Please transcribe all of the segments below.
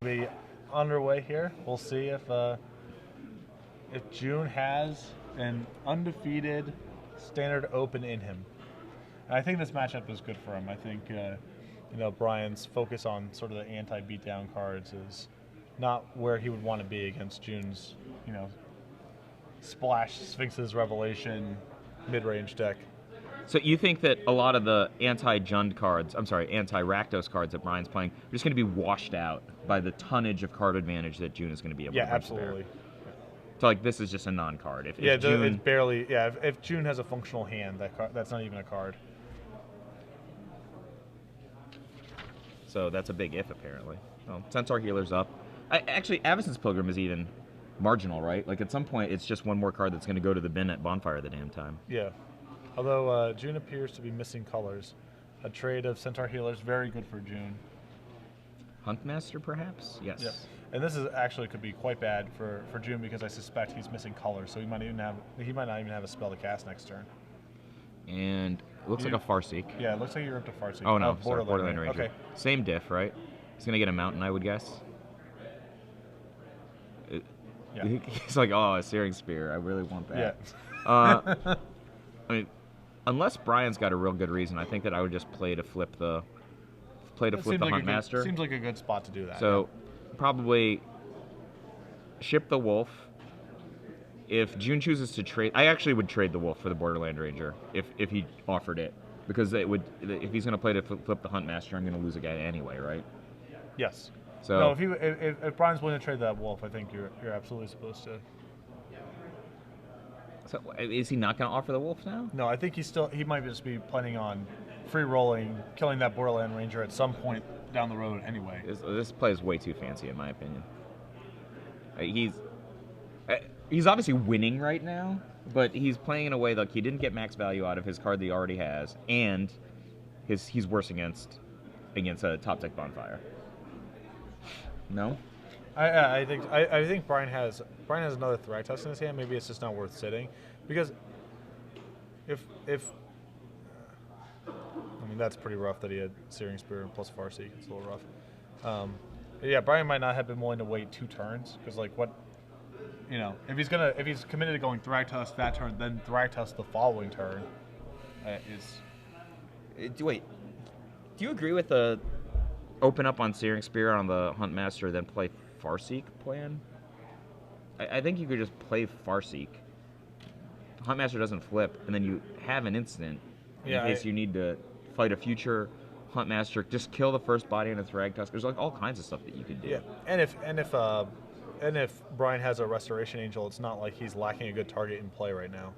be underway here. We'll see if June has an undefeated standard open in him. And I think this matchup is good for him. I think Brian's focus on sort of the anti-beatdown cards is not where he would want to be against June's Splash Sphinx's Revelation mid-range deck. So you think that a lot of the anti-Jund cards, anti-Rakdos cards that Brian's playing, are just going to be washed out by the tonnage of card advantage that June is going to be able to bring absolutely. to bear? So like this is just a non-card. If June, it's barely. Yeah, if June has a functional hand, that's not even a card. So that's a big if apparently. Well, Centaur Healer's up. Actually, Avacyn's Pilgrim is even marginal, right? Like at some point, it's just one more card that's going to go to the bin at Bonfire the damn time. Yeah. Although June appears to be missing colors. A trade of Centaur Healers, very good for June. Huntmaster, perhaps? Yes. Yeah. And this is actually could be quite bad for June because I suspect he's missing colors, so he might not even have a spell to cast next turn. And it looks like a Farseek. Yeah, it looks like you're up to Farseek. Oh no, Borderland Ranger. Okay. Same diff, right? He's gonna get a mountain, I would guess. Yeah. He's like, oh, a Searing Spear. I really want that. Yeah. I mean, unless Brian's got a real good reason, I think that I would just play to flip the Huntmaster. Seems like a good spot to do that. So, probably ship the Wolf. If June chooses to trade, I actually would trade the Wolf for the Borderland Ranger if he offered it, because if he's going to play to flip the Huntmaster, I'm going to lose a guy anyway, right? Yes. So no, if Brian's willing to trade that Wolf, I think you're absolutely supposed to. So is he not going to offer the Wolf now? No, I think he might just be planning on free rolling, killing that Borderland Ranger at some point down the road anyway. This play is way too fancy in my opinion. He's obviously winning right now, but he's playing in a way like he didn't get max value out of his card that he already has, and he's worse against a top deck Bonfire. No? I think Brian has another Thragtusk in his hand. Maybe it's just not worth sitting, because if I mean that's pretty rough that he had Searing Spear plus Farseek. It's a little rough. Yeah, Brian might not have been willing to wait 2 turns because like what, if he's committed to going Thragtusk that turn, then Thragtusk the following turn is. Wait, do you agree with the open up on Searing Spear on the Huntmaster, then play Farseek plan? I think you could just play Farseek. Huntmaster doesn't flip, and then you have an instant in case you need to fight a future Huntmaster. Just kill the first body on a Thragtusk. There's like all kinds of stuff that you could do. Yeah, and if Brian has a Restoration Angel, it's not like he's lacking a good target in play right now.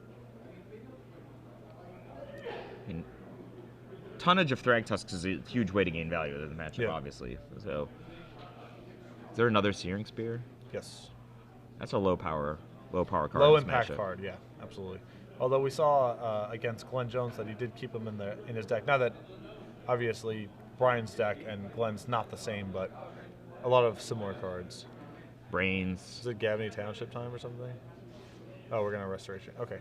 I mean, tonnage of Thragtusks is a huge way to gain value in the matchup, obviously. So, is there another Searing Spear? Yes. That's a low power card. Low impact card, yeah, absolutely. Although we saw against Glenn Jones that he did keep him in his deck. Now that obviously Brian's deck and Glenn's not the same, but a lot of similar cards. Brains. Is it Gavany Township time or something? Oh, we're gonna Restoration. Okay.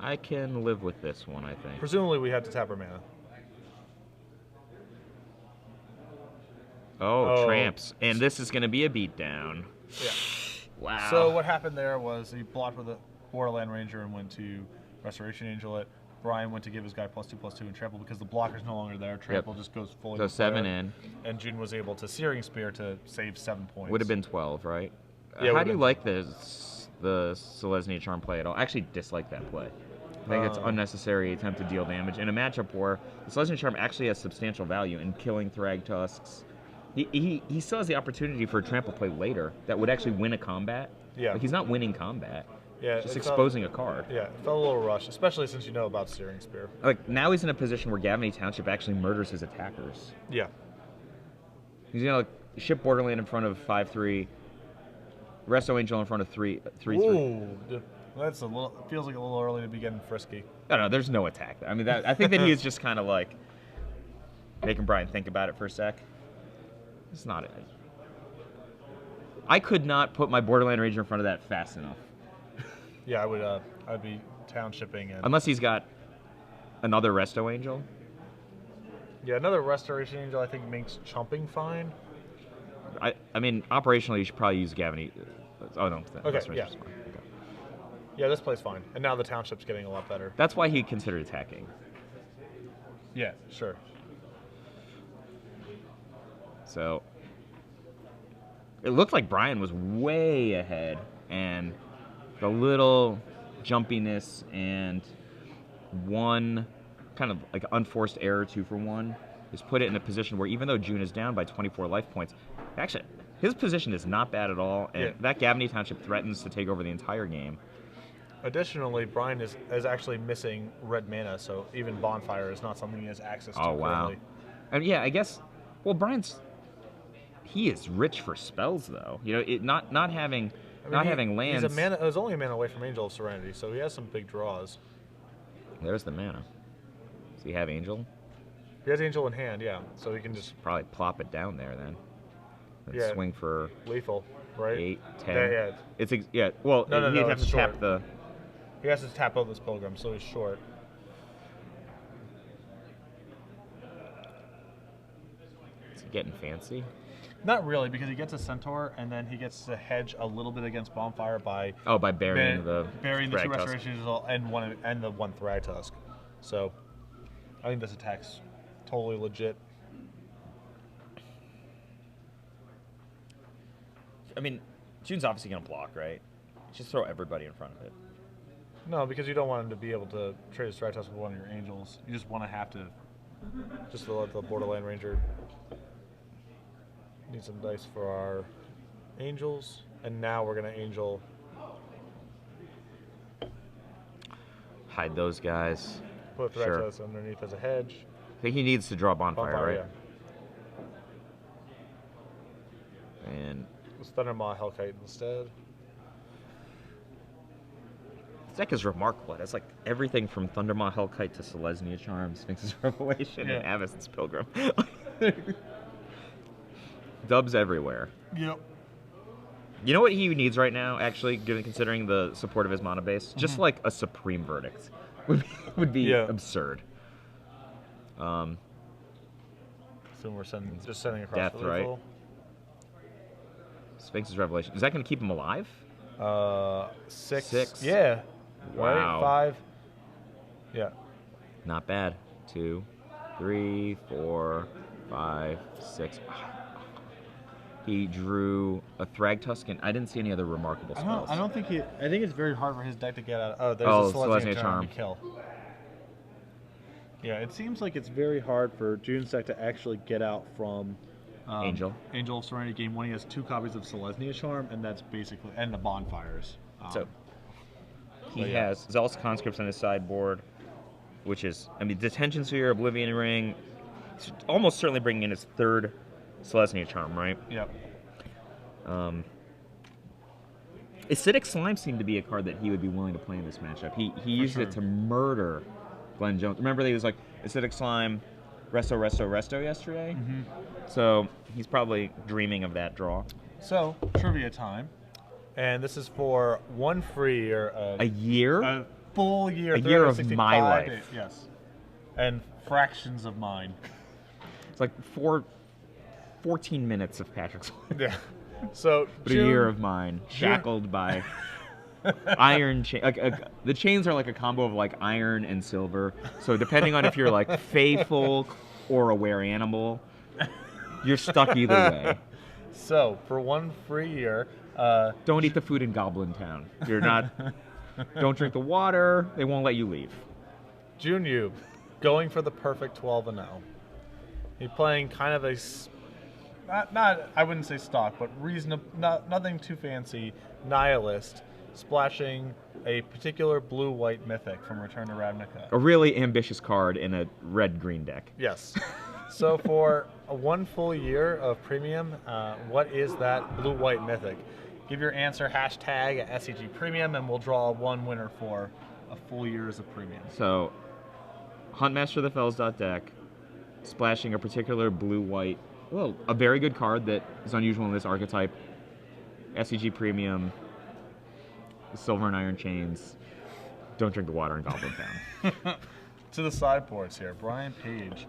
I can live with this one, I think. Presumably we had to tap our mana. Oh, tramps. And this is going to be a beatdown. Yeah. Wow. So what happened there was he blocked with a Borderland Ranger and went to Restoration Angel it. Brian went to give his guy +2/+2 and trample because the blocker's no longer there. Trample just goes fully. So 7 in. And June was able to Searing Spear to save 7 points. Would have been 12, right? Yeah. How do you like the Selesnya Charm play at all? I actually dislike that play. I think it's unnecessary attempt to deal damage in a matchup where the Selesnya Charm actually has substantial value in killing Thragtusks. He still has the opportunity for a trample play later that would actually win a combat. Yeah. Like he's not winning combat. Yeah. Just exposing a card. Yeah, it felt a little rushed, especially since you know about Searing Spear. Like now he's in a position where Gavany Township actually murders his attackers. Yeah. He's gonna ship Borderland in front of 5/3, Resto Angel in front of 3/3. Ooh, that's feels like a little early to be getting frisky. No, there's no attack. I mean, I think that he is just kind of like making Brian think about it for a sec. It's not it. I could not put my Borderland Ranger in front of that fast enough. Yeah, I'd be townshipping and unless he's got another Resto Angel. Yeah, another Restoration Angel I think makes chumping fine. I mean, operationally, you should probably use Gavin. Oh no. Okay, yeah. Yeah, this plays fine. And now the township's getting a lot better. That's why he considered attacking. Yeah, sure. So it looked like Brian was way ahead, and the little jumpiness and one kind of like unforced error 2-for-1 has put it in a position where even though June is down by 24 life points, actually his position is not bad at all, and that Gavin Township threatens to take over the entire game. Additionally, Brian is actually missing red mana, so even Bonfire is not something he has access to. Oh wow! Currently. And yeah, I guess. Well, he is rich for spells though. You know, not having lands. He's only a mana away from Angel of Serenity, so he has some big draws. There's the mana. Does he have Angel? He has Angel in hand, yeah. So he can just probably plop it down there then. And swing for lethal, right? 8, 10. Yeah. It's well, no, he'd have to tap the. He has to tap out this Pilgrim, so he's short. Is he getting fancy? Not really, because he gets a Centaur, and then he gets to hedge a little bit against Bonfire by burying the 2 Restorations and the 1 Thragtusk. So I think this attack's totally legit. I mean, June's obviously gonna block, right? Just throw everybody in front of it. No, because you don't want him to be able to trade his Thragtusk with one of your Angels. You just want to have to just to let the Borderland Ranger. Need some dice for our Angels, and now we're gonna Angel. Hide those guys. Put Thragtusk underneath as a hedge. I think he needs to draw Bonfire, right? Yeah. And let's Thundermaw Hellkite instead. This deck is remarkable. It's like everything from Thundermaw Hellkite to Selesnya Charm, Sphinx's Revelation, and Avacyn's Pilgrim. Dubs everywhere. Yep. You know what he needs right now, actually, considering the support of his mana base? Just like a Supreme Verdict would be absurd. So we're just sending across Death, right? Sphinx's Revelation. Is that going to keep him alive? 6. Yeah. Wow. Right? 5. Yeah. Not bad. 2, 3, 4, 5, 6. He drew a Thragtusk, and I didn't see any other remarkable spells. I don't think he. I think it's very hard for his deck to get out. Oh, there's a Selesnya Charm to kill. Yeah, it seems like it's very hard for June's deck to actually get out from Angel of Serenity game 1. He has 2 copies of Selesnya Charm, and that's basically the Bonfires. So he has Zealous Conscripts on his sideboard, which is, I mean, Detention Sphere, Oblivion Ring, almost certainly bringing in his 3rd Selesnya Charm, right? Yep. Acidic Slime seemed to be a card that he would be willing to play in this matchup. He used it to murder Glenn Jones. Remember, he was like Acidic Slime, Resto yesterday? Mm-hmm. So he's probably dreaming of that draw. So, trivia time. And this is for 1 free year. A year? A full year. A year of my life. Days, yes. And fractions of mine. It's like 14 minutes of Patrick's life. Yeah. So, but June, a year of mine, shackled by iron chain. The chains are like a combo of like iron and silver. So depending on if you're like Fey folk or a were animal, you're stuck either way. So for 1 free year, don't eat the food in Goblin Town. You're not. Don't drink the water. They won't let you leave. June Yu, going for the perfect 12-0. He's playing kind of a. Not I wouldn't say stock, but reasonable, nothing too fancy, Nihilist, splashing a particular blue-white mythic from Return to Ravnica. A really ambitious card in a red-green deck. Yes. So for 1 full year of premium, what is that blue-white mythic? Give your answer, hashtag SCG Premium, and we'll draw 1 winner for a full year's of premium. So, Huntmaster of the Fells deck, splashing a particular blue-white. Well, a very good card that is unusual in this archetype. SCG Premium, Silver and Iron Chains. Don't drink the water in Goblin Town. To the sideboards here, Brian Page.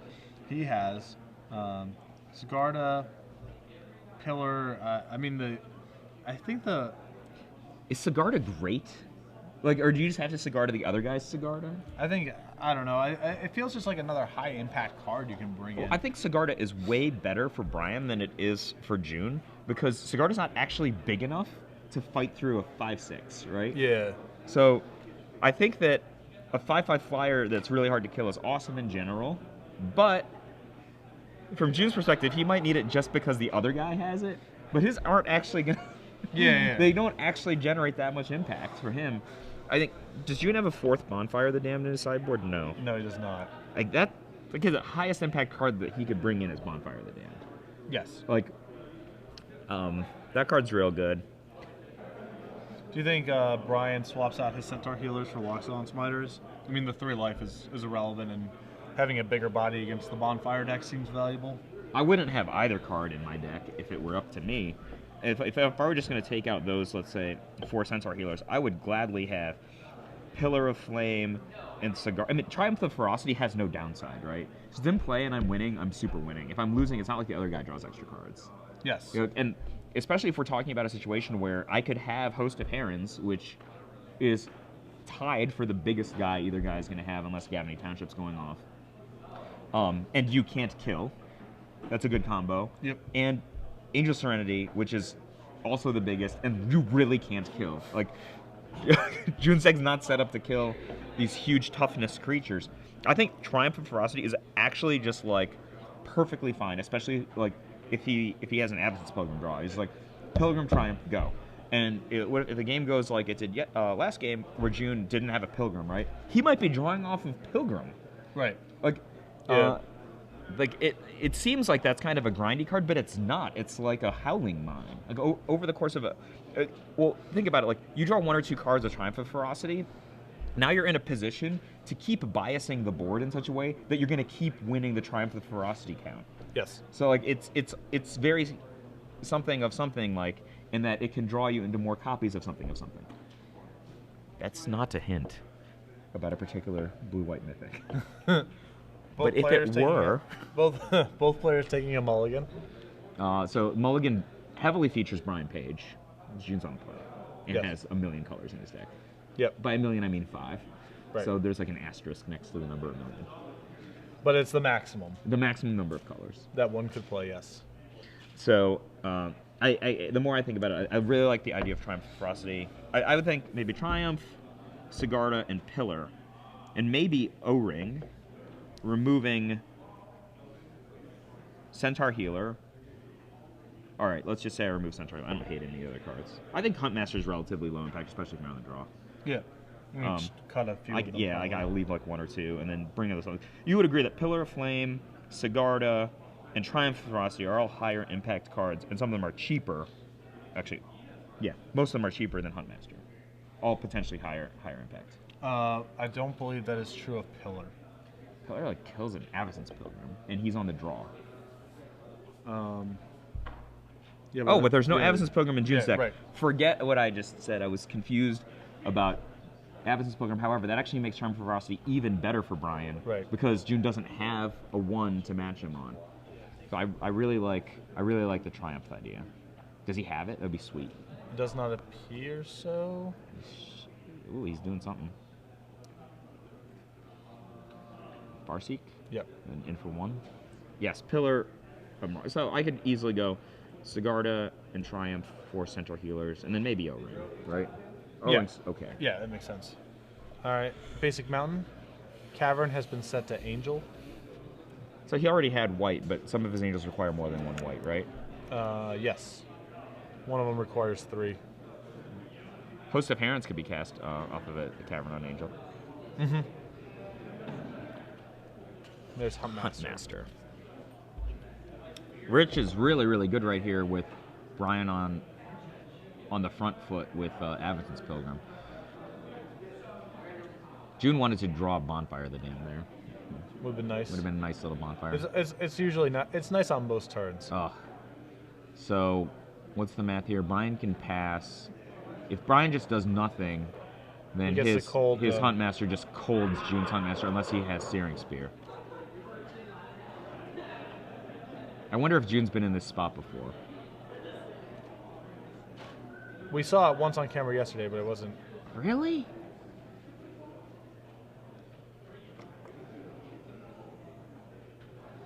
He has Sigarda, Pillar. I mean I think the. Is Sigarda great? Like, or do you just have to Sigarda the other guy's Sigarda? I don't know. It feels just like another high impact card you can bring in. I think Sigarda is way better for Brian than it is for June because Sigarda's not actually big enough to fight through a 5/6, right? Yeah. So, I think that a 5/5 flyer that's really hard to kill is awesome in general, but from June's perspective, he might need it just because the other guy has it, but his aren't actually gonna. Yeah. They don't actually generate that much impact for him. I think. Does June have a 4th Bonfire of the Damned in his sideboard? No. No, he does not. Like that. Like the highest impact card that he could bring in is Bonfire of the Damned. Yes. Like, that card's real good. Do you think Brian swaps out his Centaur Healers for Loxodon Smiters? I mean, the 3 life is irrelevant, and having a bigger body against the Bonfire deck seems valuable. I wouldn't have either card in my deck if it were up to me. If I were just going to take out those, let's say, 4 Centaur Healers, I would gladly have Pillar of Flame and Cigar. I mean, Triumph of Ferocity has no downside, right? So them play and I'm winning, I'm super winning. If I'm losing, it's not like the other guy draws extra cards. Yes. You know, and especially if we're talking about a situation where I could have Host of Herons, which is tied for the biggest guy either guy is going to have unless you have any townships going off. And you can't kill. That's a good combo. Yep. And Angel Serenity, which is also the biggest, and you really can't kill. Like, Juneseg's not set up to kill these huge toughness creatures. I think Triumph of Ferocity is actually just, like, perfectly fine, especially, like, if he has an Absence Pilgrim draw. He's like, Pilgrim, Triumph, go. And if the game goes like it did last game, where June didn't have a Pilgrim, right? He might be drawing off of Pilgrim. Right. Like, Yeah. Like it seems like that's kind of a grindy card, but it's not. It's like a Howling Mine. Like over the course of well, think about it. Like you draw 1 or 2 cards of Triumph of Ferocity. Now you're in a position to keep biasing the board in such a way that you're going to keep winning the Triumph of Ferocity count. Yes. So like it's very something of something, like in that it can draw you into more copies of something of something. That's not a hint about a particular blue-white mythic. But if it were... Both players taking a mulligan. So Mulligan heavily features Brian Page. June's on the play. And Yes. has a million colors in his deck. Yep. By a million, I mean 5. Right. So there's like an asterisk next to the number of million. But it's the maximum The maximum number of colors. that one could play, yes. So the more I think about it, I really like the idea of Triumph of Ferocity. I would think maybe Triumph, Sigarda, and Pillar. And maybe O-Ring, removing Centaur Healer. All right, let's just say I remove Centaur Healer. I don't hate any other cards. I think Huntmaster is relatively low impact, especially if you're on the draw. Yeah. Just cut a few. I gotta leave like 1 or 2 and then bring other something. You would agree that Pillar of Flame, Sigarda, and Triumph of Ferocity are all higher impact cards, and some of them are cheaper. Actually, yeah, most of them are cheaper than Huntmaster. All potentially higher impact. I don't believe that is true of Pillar. Pillar like kills an Absence Pilgrim, and he's on the draw. Yeah, But there's no Absence Pilgrim in June's deck. Right. Forget what I just said. I was confused about Absence Pilgrim. However, that actually makes Triumph of Ferocity even better for Brian. Right. Because June doesn't have a 1 to match him on. So I really like the Triumph idea. Does he have it? That'd be sweet. It does not appear so. Ooh, he's doing something. Farseek? Yep. And in for 1? Yes, Pillar. So I could easily go Sigarda and Triumph for Centaur Healers, and then maybe O-Ring, right? O-Ring's okay. Yeah, that makes sense. All right. Basic Mountain. Cavern has been set to Angel. So he already had white, but some of his angels require more than 1 white, right? Yes. One of them requires 3. Host of Herons could be cast off of a Cavern on Angel. Mm-hmm. There's Huntmaster. Huntmaster. Rich is really, really good right here with Brian on the front foot with Absence Pilgrim. June wanted to draw Bonfire of the Damned there. Would have been nice. Would have been a nice little bonfire. It's usually not. It's nice on most turns. Oh. So, what's the math here? Brian can pass. If Brian just does nothing, then He gets his Huntmaster just colds June's Huntmaster unless he has Searing Spear. I wonder if June's been in this spot before. We saw it once on camera yesterday, but it wasn't. Really?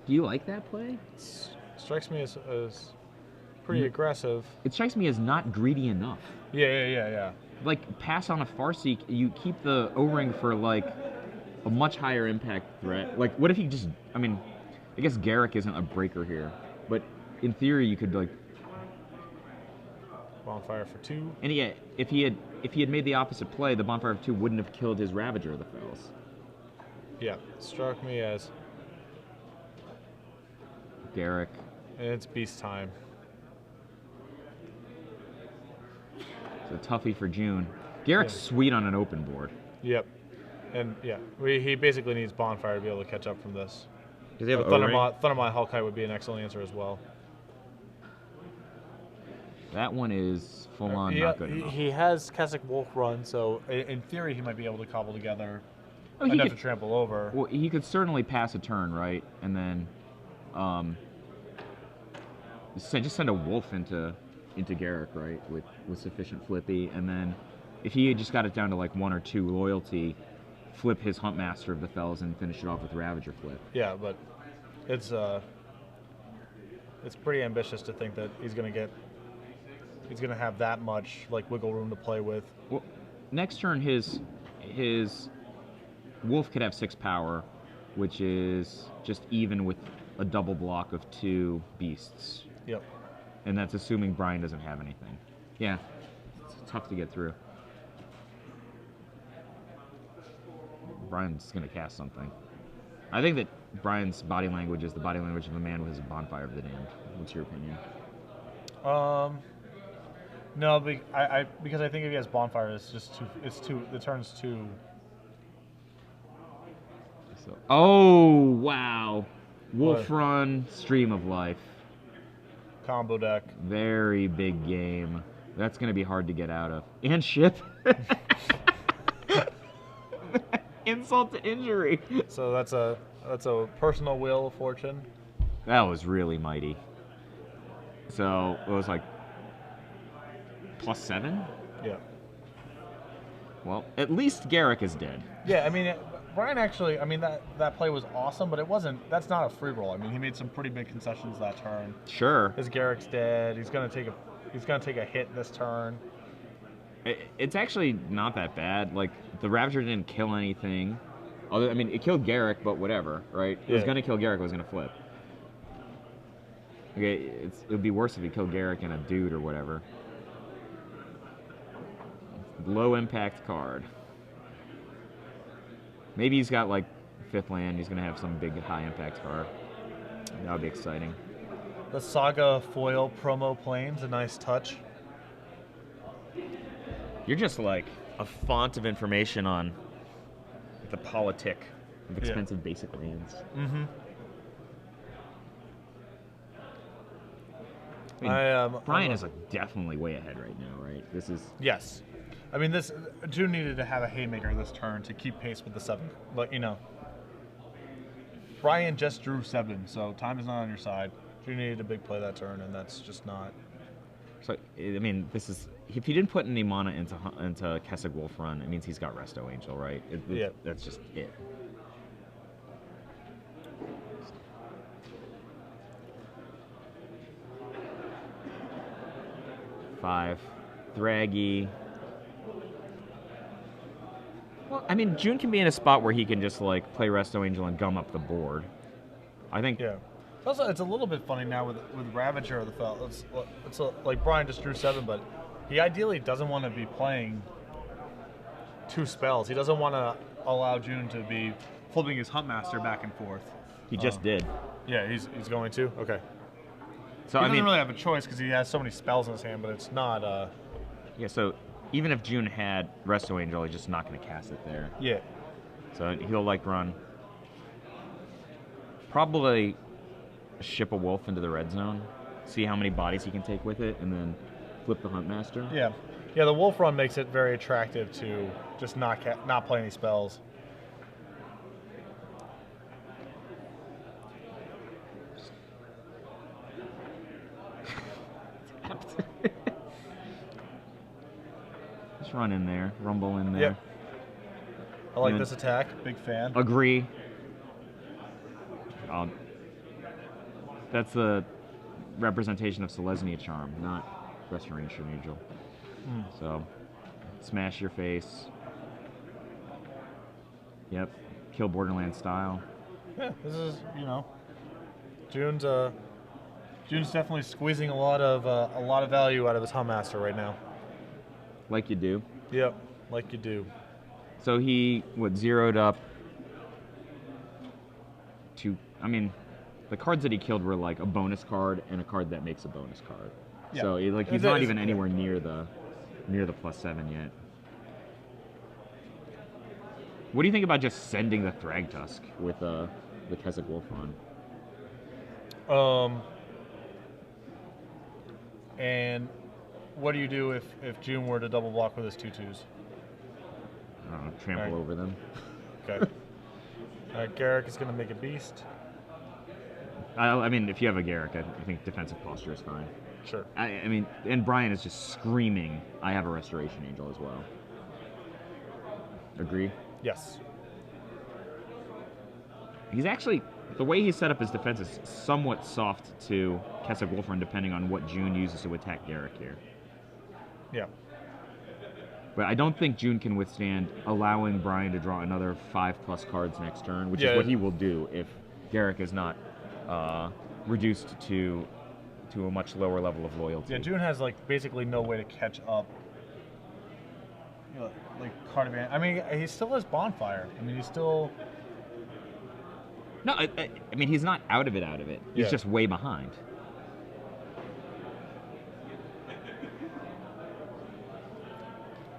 Do you like that play? Strikes me as pretty aggressive. It strikes me as not greedy enough. Yeah. Like, pass on a Farseek, you keep the O-ring for, like, a much higher impact threat. Like, what if you just... I mean, I guess Garrick isn't a breaker here. But in theory, you could, like... Bonfire for 2. And yeah, if he had made the opposite play, the Bonfire of 2 wouldn't have killed his Ravager of the Fells. Yeah, struck me as... Garrick. And it's beast time. It's a toughie for June. Garrick's sweet on an open board. Yep. And yeah, he basically needs Bonfire to be able to catch up from this. Does he have Thundermine Hellkite would be an excellent answer as well. That one is full on not good enough. He has Keswick Wolf run, so in theory he might be able to cobble together enough to trample over. Well, he could certainly pass a turn, right? And then just send a wolf into Garrick, right? With sufficient flippy, and then if he had just got it down to like 1 or 2 loyalty, flip his Huntmaster of the Fells and finish it off with Ravager flip. Yeah, but it's pretty ambitious to think that he's gonna have that much like wiggle room to play with. Well, next turn his wolf could have 6 power, which is just even with a double block of 2 beasts. Yep. And that's assuming Brian doesn't have anything. Yeah, it's tough to get through. Brian's going to cast something. I think that Brian's body language is the body language of a man with his Bonfire of the Damned. What's your opinion? No, because I think if he has Bonfire, it's just too. The turn's too. So, oh wow, Wolf Run, Stream of Life. Combo deck. Very big game. That's going to be hard to get out of. And ship. Insult to injury. So that's a personal Wheel of Fortune. That was really mighty. So it was like +7? Yeah. Well, at least Garrick is dead. Yeah, I mean, Brian actually, I mean, that play was awesome, but that's not a free roll. I mean, he made some pretty big concessions that turn. Sure. His Garrick's dead. He's gonna take a hit this turn. It's actually not that bad. Like, the Ravager didn't kill anything. I mean, it killed Garrick, but whatever, right? It was going to kill Garrick, it was going to flip. Okay, it would be worse if he killed Garrick and a dude or whatever. Low impact card. Maybe he's got, like, 5th land. He's going to have some big high impact card. That would be exciting. The Saga foil promo plane's a nice touch. You're just like a font of information on the politic of expensive basic lands. Mm-hmm. I mean, Brian is like definitely way ahead right now, right? This is yes. I mean, June needed to have a haymaker this turn to keep pace with the 7. But Brian just drew 7, so time is not on your side. June needed a big play that turn, and that's just not. So I mean, this is if he didn't put any mana into Keswick Wolf Run, it means he's got Resto Angel, right? Yeah, that's just it. Five, Thraggy. Well, I mean, June can be in a spot where he can just like play Resto Angel and gum up the board. I think. Yeah. Also, it's a little bit funny now with Ravager of the Fell. It's like Brian just drew 7, but he ideally doesn't want to be playing 2 spells. He doesn't want to allow June to be flipping his Huntmaster back and forth. He just did. Yeah, he's going to? Okay. So he doesn't really have a choice because he has so many spells in his hand, but it's not... Yeah, so even if June had Resto Angel, he's just not going to cast it there. Yeah. So he'll like run... Probably ship a wolf into the red zone, see how many bodies he can take with it, and then flip the Huntmaster. Yeah. Yeah, the wolf run makes it very attractive to just not play any spells. run in there, rumble in there. Yep. I like And this attack. Big fan. Agree. That's the representation of Selesnya Charm, not Restoration Angel. So, smash your face. Yep. Kill Borderlands style. Yeah, this is, you know, June's definitely squeezing a lot of value out of his Huntmaster right now. Like you do. Yep, like you do. So he, zeroed up to, I mean, the cards that he killed were like a bonus card and a card that makes a bonus card. Yeah. So he's not even anywhere near the +7 yet. What do you think about just sending the Thragtusk with the Keswick Wolfron? And what do you do if June were to double block with his 2/2s? I don't know, trample over them. Okay. All right, Garrick is going to make a beast. I mean, if you have a Garrick, I think defensive posture is fine. Sure. I mean, and Brian is just screaming, I have a Restoration Angel as well. Agree? Yes. He's actually, the way he set up his defense is somewhat soft to Keswick Wolfron, depending on what June uses to attack Garrick here. Yeah. But I don't think June can withstand allowing Brian to draw another 5+ cards next turn, which is what he will do if Garrick is not reduced to a much lower level of loyalty. Yeah, June has like basically no way to catch up. You know, like card advantage. I mean, he still has Bonfire. I mean, he's still. No, I mean, he's not out of it. He's just way behind.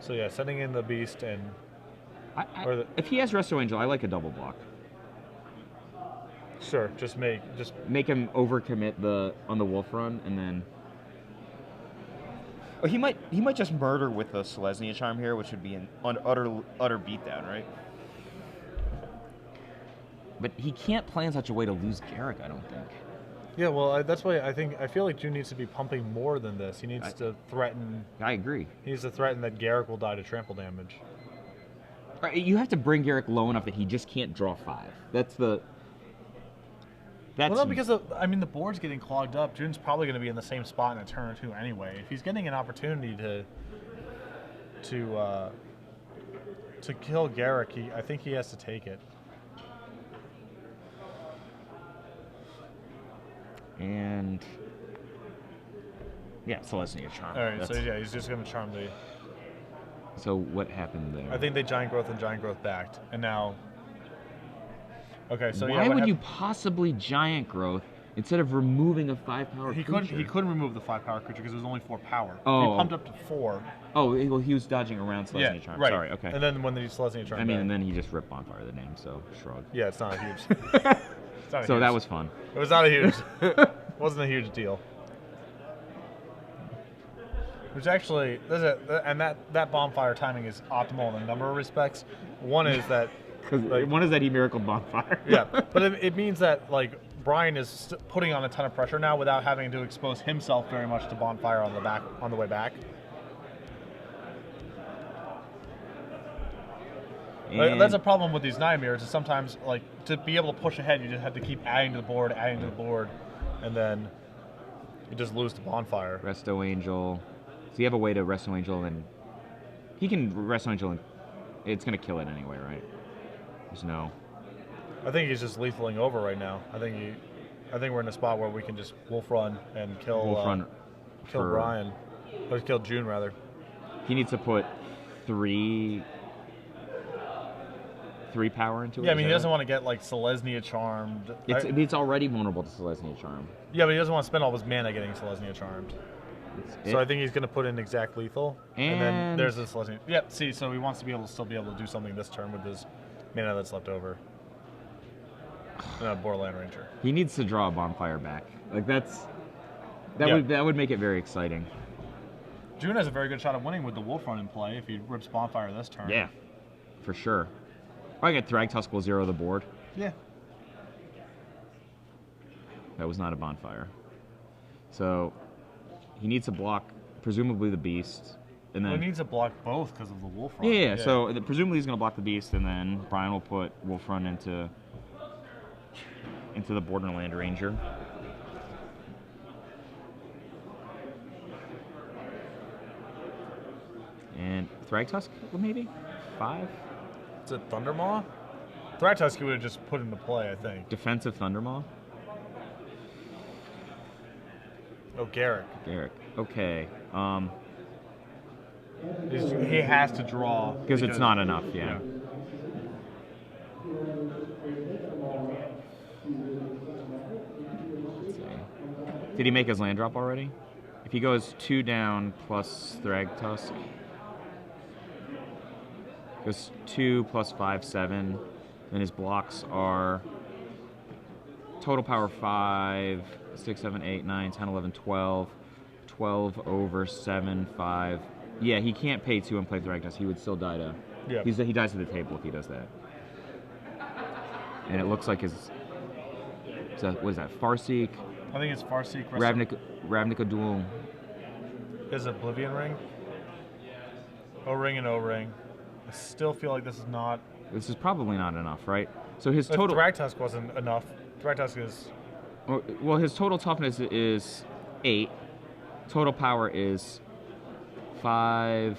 So yeah, sending in the beast and. If he has Resto Angel, I like a double block. Sure, just make him overcommit on the Wolf Run, and then. Oh, he might just murder with a Selesnya Charm here, which would be an utter beatdown, right? But he can't play in such a way to lose Garrick, I don't think. Yeah, well, that's why I feel like June needs to be pumping more than this. He needs to threaten. I agree. He needs to threaten that Garrick will die to trample damage. Right, you have to bring Garrick low enough that he just can't draw 5. Well, no, because the board's getting clogged up. June's probably going to be in the same spot in a turn or two anyway. If he's getting an opportunity to kill Garrick, I think he has to take it. And yeah, Selesnya Charm. All right, so yeah, he's just going to charm the. So what happened there? I think they Giant Growth backed, and now. Okay, so why would you possibly Giant Growth instead of removing a 5-power creature? He couldn't remove the 5-power creature because it was only 4 power. Oh. He pumped up to 4. Oh, well, he was dodging around Selesnya Charm. Right. Sorry, okay. And then when they Selesnya Charm. and then he just ripped Bonfire the name, so shrug. Yeah, it's not a huge. So that was fun. It was not a huge. Wasn't a huge deal. Which actually, that Bonfire timing is optimal in a number of respects. One is that. One is that he miracled Bonfire. Yeah, but it means that like Brian is putting on a ton of pressure now without having to expose himself very much to Bonfire on the way back. That's a problem with these Nightmares. Is sometimes like to be able to push ahead, you just have to keep adding to the board, and then you just lose to Bonfire. Resto Angel. So you have a way to Resto Angel, and he can Resto Angel, and it's gonna kill it anyway, right? There's no. I think he's just lethaling over right now. I think we're in a spot where we can just Wolf Run and kill Brian, or kill June rather. He needs to put 3 power into it. Yeah, I mean he doesn't want to get like Selesnya Charmed. It's already vulnerable to Selesnya Charm. Yeah, but he doesn't want to spend all his mana getting Selesnya Charmed. So I think he's going to put in exact lethal, and then there's this Selesnya. Yeah, see, so he wants to still be able to do something this turn with his mana that's left over. Borderland Ranger. He needs to draw a Bonfire back. Like that would make it very exciting. June has a very good shot of winning with the Wolf Run in play if he rips Bonfire this turn. Yeah, for sure. Or I get Thragtusk will 0 the board. Yeah. That was not a Bonfire. So he needs to block presumably the Beast and then Well, he needs to block both because of the Wolf Run. yeah. So presumably he's gonna block the beast, and then Brian will put Wolf Run into the Borderland Ranger. And Thragtusk, maybe 5. Is it Thundermaw? Thragtusk would have just put into play, I think. Defensive Thundermaw. Oh, Garrick. Garrick. Okay. He has to draw. Because it's not enough, yeah. Let's see. Did he make his land drop already? If he goes 2 down plus Thragtusk, goes 2 plus 5, 7, then his blocks are total power 5, 6, 7, 8, 9, 10, 11, 12. 12 over 7, 5. Yeah, he can't pay 2 and play Thragtusk. He would still die to... Yeah. He dies to the table if he does that. And it looks like his... what is that? Farseek? I think it's Farseek. Ravnica Duel. Is Oblivion Ring? O-Ring and O-Ring. I still feel like this is not... This is probably not enough, right? So his If total... Thragtusk wasn't enough. Thragtusk is... Well, his total toughness is 8. Total power is 5,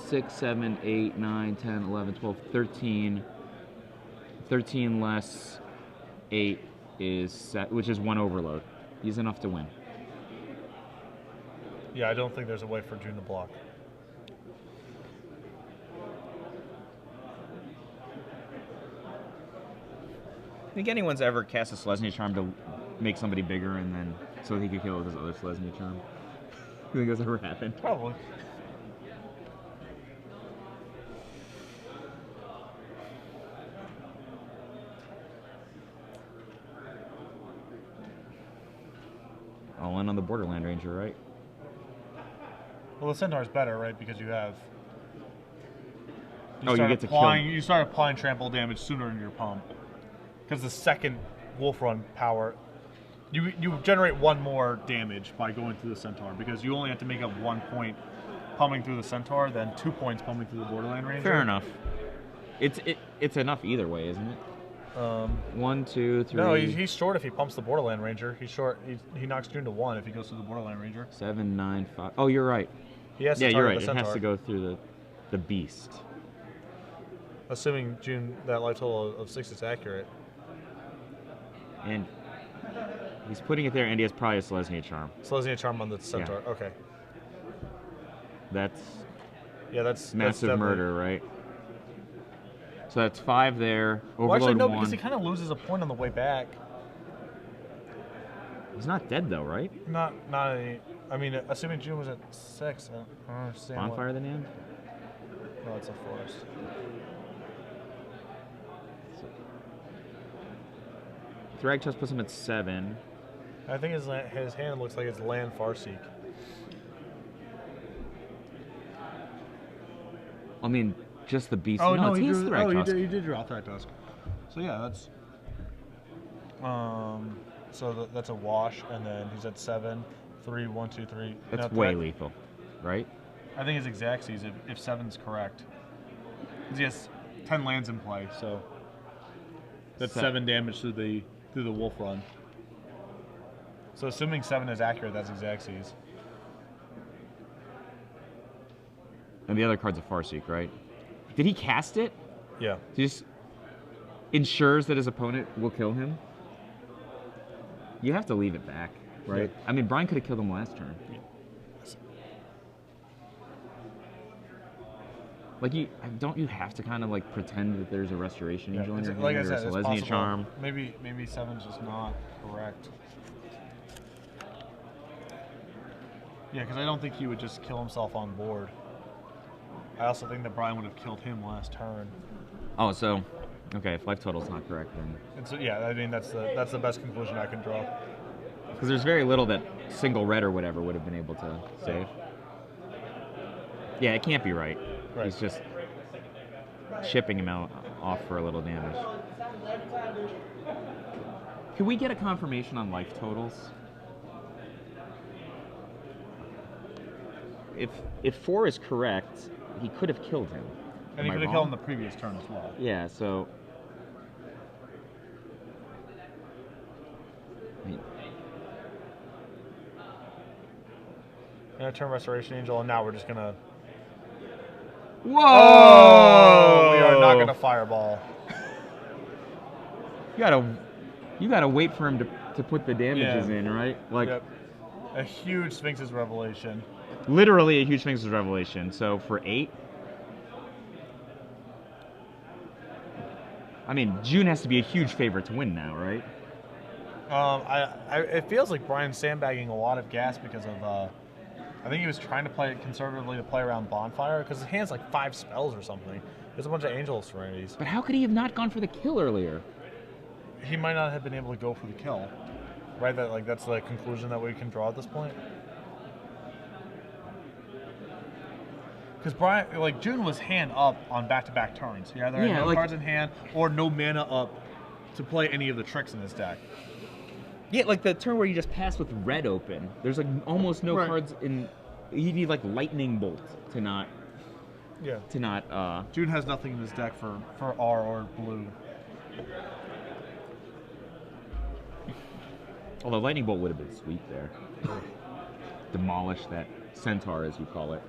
6, 7, 8, 9, 10, 11, 12, 13. 13 less 8 is which is 1 overload. He's enough to win. Yeah, I don't think there's a way for June to block. Think anyone's ever cast a Selesnya Charm to make somebody bigger and then so he could kill with his other Selesnya Charm? You think that's ever happened? Probably. All in on the Borderland Ranger, right? Well, the Centaur's better, right? Because you have... You get to kill. You start applying trample damage sooner in your pump. Because the second Wolf Run power... You generate 1 more damage by going through the Centaur. Because you only have to make up 1 point pumping through the Centaur, then 2 points pumping through the Borderland Ranger. Fair enough. It's enough either way, isn't it? 1, 2, 3. No, he's short if he pumps the Borderland Ranger. He's short. He knocks June to 1 if he goes through the Borderland Ranger. 7, 9, 5. Oh, you're right. He has to you're right. the It has to go through the beast. Assuming June that life total of 6 is accurate. And he's putting it there, and he has probably a Selesnya Charm. Selesnya Charm on the Centaur. Yeah. Okay. That's massive murder, right? So that's 5 there. Overload well, actually, no, 1. because he kind of loses a point on the way back. He's not dead though, right? Not any. I mean, assuming June was at 6, I don't understand. Bonfire the Damned? No, it's a forest. Thragtusk puts him at 7. I think his hand looks like it's land Farseek. I mean, just the beast. Oh no, he drew Thragtusk. he did draw Thragtusk. So yeah, that's. So that's a wash, and then he's at 7, 3, 1, 2, 3. That's way lethal, right? I think his exact sees if 7's correct. He has 10 lands in play, so that's 7 damage through the Wolf Run. So assuming 7 is accurate, that's exact sees. And the other card's a Farseek, right? Did he cast it? Yeah. He just ensures that his opponent will kill him? You have to leave it back, right? Yeah. I mean, Brian could have killed him last turn. Yeah. Like, don't you have to kind of like pretend that there's a Restoration Angel in your hand, like I or said, a it's Selesnya possible. Charm? Maybe 7's just not correct. Yeah, because I don't think he would just kill himself on board. I also think that Brian would have killed him last turn. Oh, so okay, if life total's not correct, then And so yeah, I mean that's the best conclusion I can draw. because there's very little that single red or whatever would have been able to save. Yeah, it can't be right. Right. He's just shipping him off for a little damage. Can we get a confirmation on life totals? if 4 is correct, he could have killed him. And he could have killed him the previous turn as well. Yeah, so. I mean, And a turn Restoration Angel, and now we're just gonna. whoa! Oh, we are not gonna fireball. You gotta wait for him to put the damages in, right? Like, yep. A huge Sphinx's Revelation. literally a huge Sphinx's Revelation. So for 8. I mean, June has to be a huge favorite to win now, right? It feels like Brian's sandbagging a lot of gas because of. I think he was trying to play it conservatively to play around Bonfire because his hand's like 5 spells or something. There's a bunch of Angel Serenities. But how could he have not gone for the kill earlier? He might not have been able to go for the kill, right? That's the conclusion that we can draw at this point. Because Brian, June was hand up on back-to-back turns. He either had no cards in hand or no mana up to play any of the tricks in his deck. Yeah, like the turn where you just pass with red open. There's like almost no cards in. You need like Lightning Bolt to not. Yeah. To not. June has nothing in his deck for R or blue. Although Lightning Bolt would have been sweet there. Demolish that centaur, as you call it.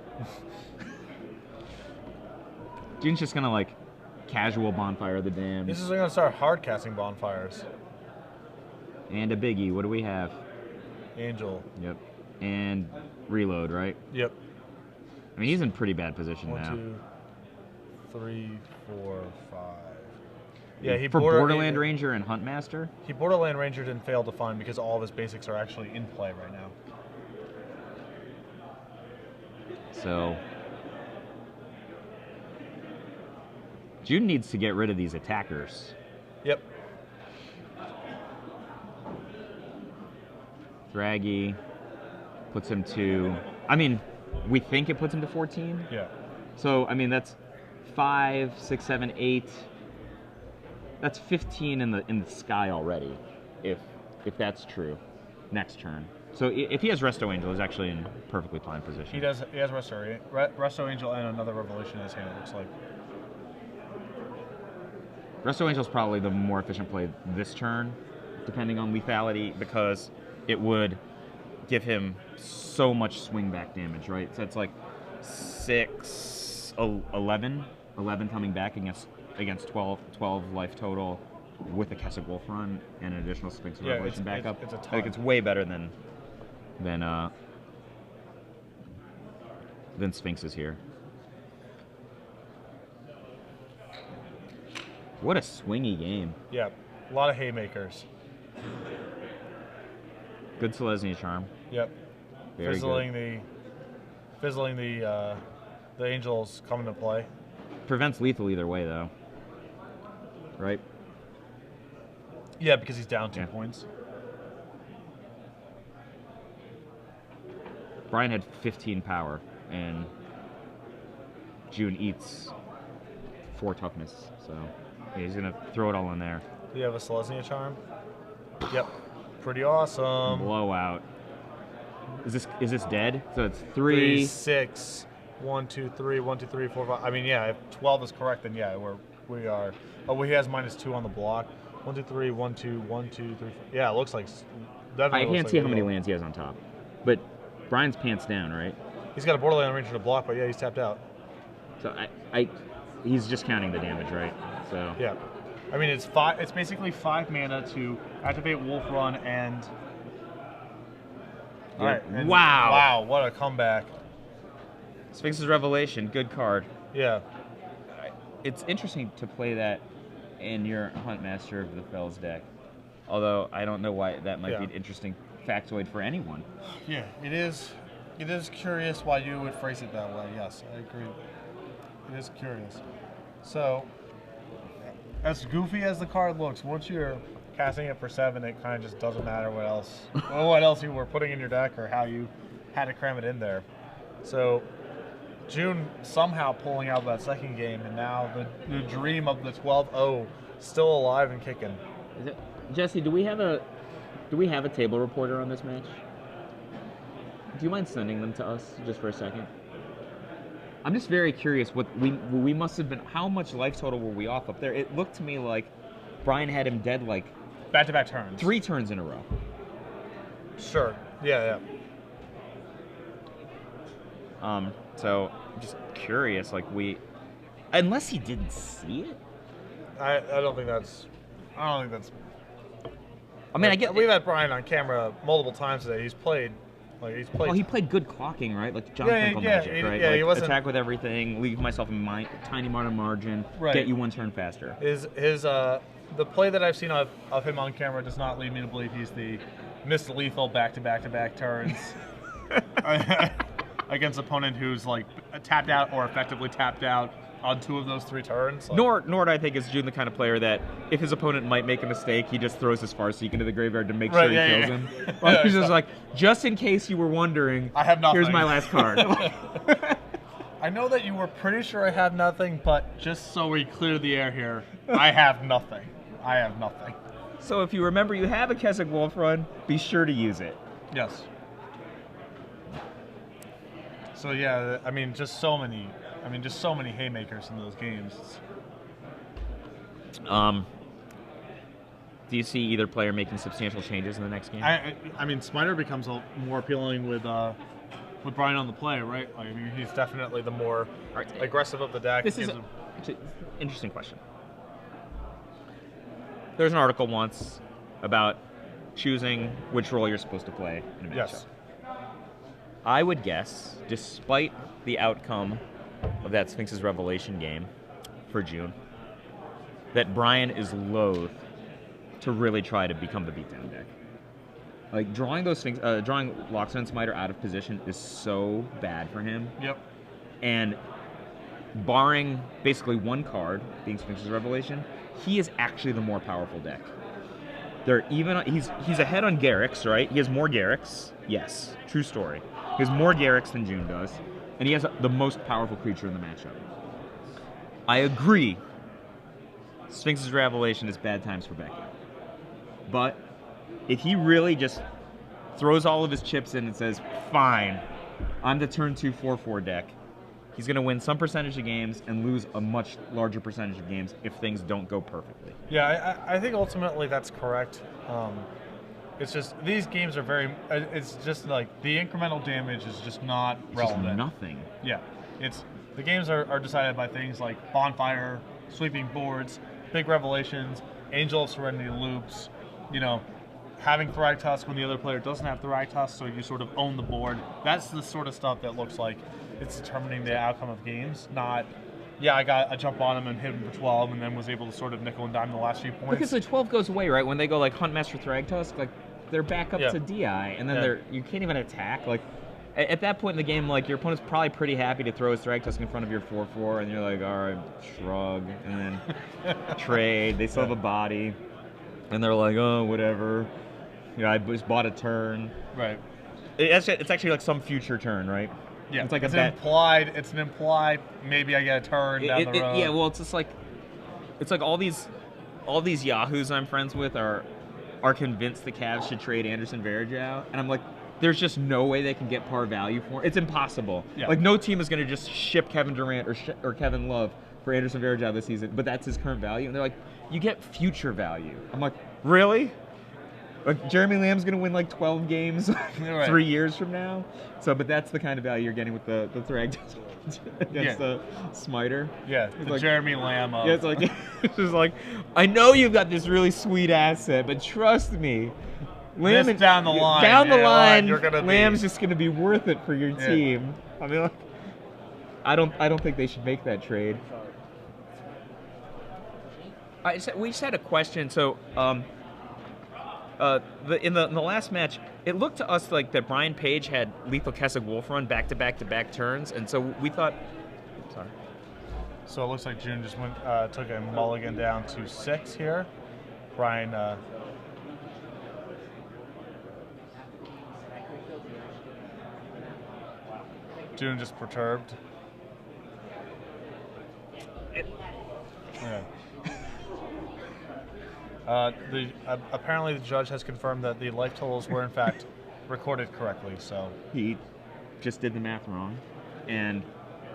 June's just gonna like casual Bonfire the Damned. This is gonna start hard casting Bonfires. And a biggie. What do we have? Angel. Yep. And reload, right? Yep. I mean, he's in pretty bad position 1, now. 2, 3, 4, 5. Yeah, he for Borderland Ranger and Huntmaster. He Borderland Ranger didn't fail to find because all of his basics are actually in play right now. So June needs to get rid of these attackers. Yep. Draggy puts him to. I mean, we think it puts him to 14. Yeah. So I mean, that's 5, 6, 7, 8. That's 15 in the sky already, if that's true. Next turn. So if he has Resto Angel, he's actually in perfectly fine position. He does. He has Resto Angel and another Revelation in his hand. It looks like. Resto Angel's probably the more efficient play this turn, depending on lethality, because it would give him so much swing back damage, right? So it's like 6, 11 coming back against 12 life total with a Kessig Wolf run and an additional Sphinx Revelation backup. It's a ton. I think it's way better than Sphinxes here. What a swingy game. Yeah, a lot of haymakers. Good Selesnya Charm. Yep. Very Fizzling the Angels come into play. Prevents lethal either way, though. Right? Yeah, because he's down 2 points. Brian had 15 power, and June eats 4 toughness, so yeah, he's gonna throw it all in there. Do you have a Selesnya Charm? Yep. Pretty awesome. Blowout. Is this dead? So it's 3, 6, 1, 2, 3, 1, 2, 3, 4, 5. I mean, yeah. If 12 is correct, then yeah, we are. Oh, well, he has -2 on the block. 1, 2, 3, 1, 2, 1, 2, 3. 4. Yeah, it looks like. I can't see how many lands he has on top, but Brian's pants down, right? He's got a Borderland Ranger to block, but yeah, he's tapped out. So he's just counting the damage, right? So yeah. I mean, it's 5. It's basically 5 mana to activate Wolf Run and. All right. And wow! Wow! What a comeback. Sphinx's Revelation, good card. Yeah. It's interesting to play that in your Huntmaster of the Fells deck. Although I don't know why that might be an interesting factoid for anyone. Yeah, it is. It is curious why you would phrase it that way. Yes, I agree. It is curious. So, as goofy as the card looks, once you're casting it for 7, it kind of just doesn't matter what else you were putting in your deck or how you had to cram it in there. So, June somehow pulling out that second game, and now the dream of the 12-0 still alive and kicking. Jesse, do we have a table reporter on this match? Do you mind sending them to us just for a second? I'm just very curious what we must have been. How much life total were we off up there? It looked to me like Brian had him dead like Back-to-back turns. 3 turns in a row. Sure. Yeah. So I'm just curious, like unless he didn't see it. I don't think that's. I mean, I get we've had Brian on camera multiple times today. He's played. Well, he played good clocking, right? Like John Finkel magic, right? Yeah, like, he wasn't attack with everything, leave myself a tiny amount of margin, right. Get you 1 turn faster. The play that I've seen of him on camera does not lead me to believe he's the Mr. Lethal back-to-back turns against an opponent who's like tapped out or effectively tapped out on 2 of those 3 turns. Like, Nor do I think is June the kind of player that if his opponent might make a mistake, he just throws his Farseek into the graveyard to make sure he kills him. Like, he's just like, just in case you were wondering, I have nothing. Here's my last card. I know that you were pretty sure I have nothing, but just so we clear the air here, I have nothing. So if you remember you have a Keswick Wolf run, be sure to use it. Yes. So yeah, I mean, just so many haymakers in those games. Do you see either player making substantial changes in the next game? I mean, Smiter becomes more appealing with Brian on the play, right? I mean, he's definitely the more aggressive of the deck. This is an interesting question. There's an article once about choosing which role you're supposed to play in a matchup. Yes. I would guess, despite the outcome of that Sphinx's Revelation game for June, that Brian is loath to really try to become the beatdown deck. Like drawing Loxodon Smiter out of position is so bad for him. Yep. And barring basically 1 card, being Sphinx's Revelation, he is actually the more powerful deck. He's ahead on Garrix, right? He has more Garrix. Yes, true story. He has more Garrix than June does, and he has the most powerful creature in the matchup. I agree. Sphinx's Revelation is bad times for Becky. But if he really just throws all of his chips in and says, fine, I'm the turn 2 4/4 deck, he's going to win some percentage of games and lose a much larger percentage of games if things don't go perfectly. Yeah, I think ultimately that's correct. It's just these games are it's just like the incremental damage is just not relevant. Just nothing. Yeah, the games are decided by things like bonfire, sweeping boards, big revelations, Angel of Serenity loops, having Thragtusk when the other player doesn't have Thragtusk, so you sort of own the board. That's the sort of stuff that looks like it's determining the outcome of games, not, I got a jump on him and hit him for 12 and then was able to sort of nickel and dime the last few points. Because the 12 goes away, right? When they go like Huntmaster Thragtusk, like they're back up to DI, and then you can't even attack. Like at that point in the game, like your opponent's probably pretty happy to throw his Thragtusk in front of your 4/4, and you're like, all right, shrug, and then trade. They still have a body, and they're like, oh, whatever. I just bought a turn. Right. It's actually like some future turn, right? Yeah. It's like It's an implied. Maybe I get a turn down the road. Yeah. Well, it's just like all these yahoos I'm friends with are convinced the Cavs should trade Anderson Varejao, and I'm like, there's just no way they can get par value for it. It's impossible. Yeah. Like no team is going to just ship Kevin Durant or Kevin Love for Anderson Varejao this season, but that's his current value, and they're like, you get future value. I'm like, really? Like Jeremy Lamb's going to win like 12 games 3 years from now. So, but that's the kind of value you're getting with the Thragtusk against the Smiter. Yeah, the like, Jeremy Lamb. Yeah, it's like it's just like, I know you've got this really sweet asset, but trust me, Lamb down the line, Lamb's just going to be worth it for your team. I mean, like, I don't think they should make that trade. We just had a question. So, in the last match, it looked to us like that Brian Page had Lethal Keswick Wolf run back-to-back turns, and so we thought. Sorry. So it looks like June just took a mulligan down to 6 here. Brian. June just perturbed. Yeah. Apparently the judge has confirmed that the life totals were in fact recorded correctly. So he just did the math wrong, and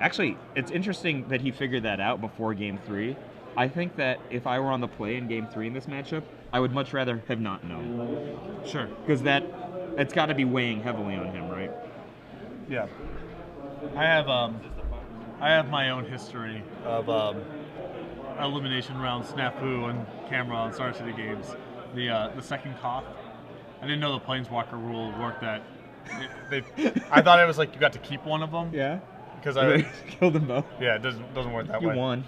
Actually, it's interesting that he figured that out before Game 3. I think that if I were on the play in Game 3 in this matchup, I would much rather have not known. Sure. Because it's got to be weighing heavily on him, right? Yeah. I have my own history of elimination round snafu and camera on Star City games. The second cough. I didn't know the Planeswalker rule worked that. I thought it was like you got to keep one of them. Yeah. Because I killed them both. Yeah, it doesn't work that You way. won.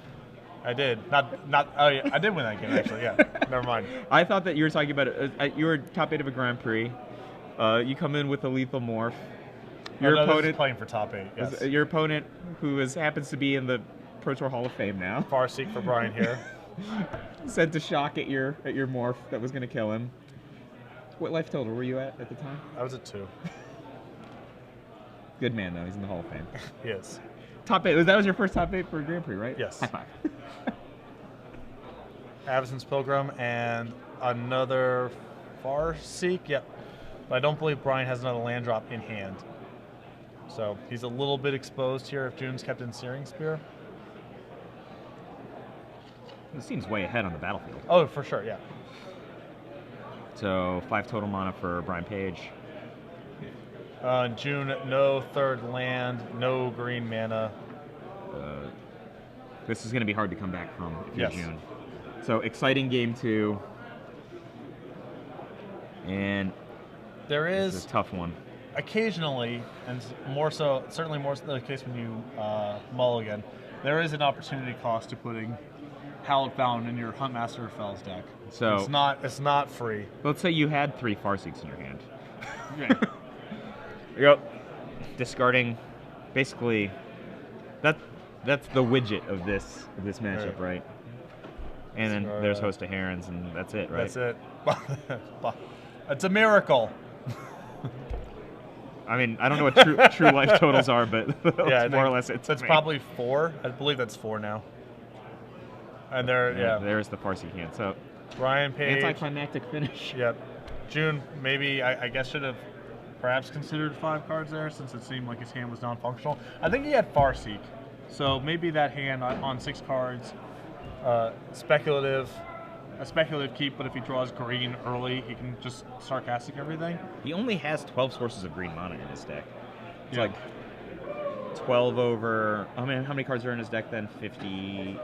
I did. Not. Oh yeah, I did win that game actually. Yeah. Never mind. I thought that you were talking about you were top 8 of a Grand Prix. You come in with a lethal morph. Your This is opponent playing for top 8. Yes. your opponent, who happens to be in the Pro Tour Hall of Fame now, Far seek for Brian here. sent a shock at your morph that was going to kill him. What life total were you at the time? I was at 2. Good man though. He's in the Hall of Fame. Yes. Top 8. That was your first top 8 for Grand Prix, right? Yes. High five. Avacyn's Pilgrim and another Far Seek. Yep. But I don't believe Brian has another land drop in hand. So he's a little bit exposed here if June's kept in Searing Spear. This seems way ahead on the battlefield. Oh, for sure, yeah. So 5 total mana for Brian Page. June, no third land, no green mana. This is going to be hard to come back from if you're Yes. June. So exciting game 2. And There this is is a tough one. occasionally, and more so, certainly more so the case when you mulligan, there is an opportunity cost to putting Hallowed Fountain in your Huntmaster Fells deck. So It's not free. let's say you had 3 Farseeks in your hand. Okay. Yep. Discarding, basically, that's the widget of this matchup, right? And then Discard, there's Host of Herons, and that's it, right? That's it. It's a miracle. I mean, I don't know what true life totals are, but Yeah, more or less it's That's me. probably 4. I believe that's 4 now. And There's the Farseek hand. So Brian Page. anticlimactic finish. Yep. June, maybe, I guess, should have perhaps considered 5 cards there since it seemed like his hand was non-functional. I think he had Farseek. So maybe that hand on 6 cards, a speculative keep, but if he draws green early, he can just start casting everything. He only has 12 sources of green mana in his deck. It's Yeah. like 12 over. I mean, how many cards are in his deck then? 50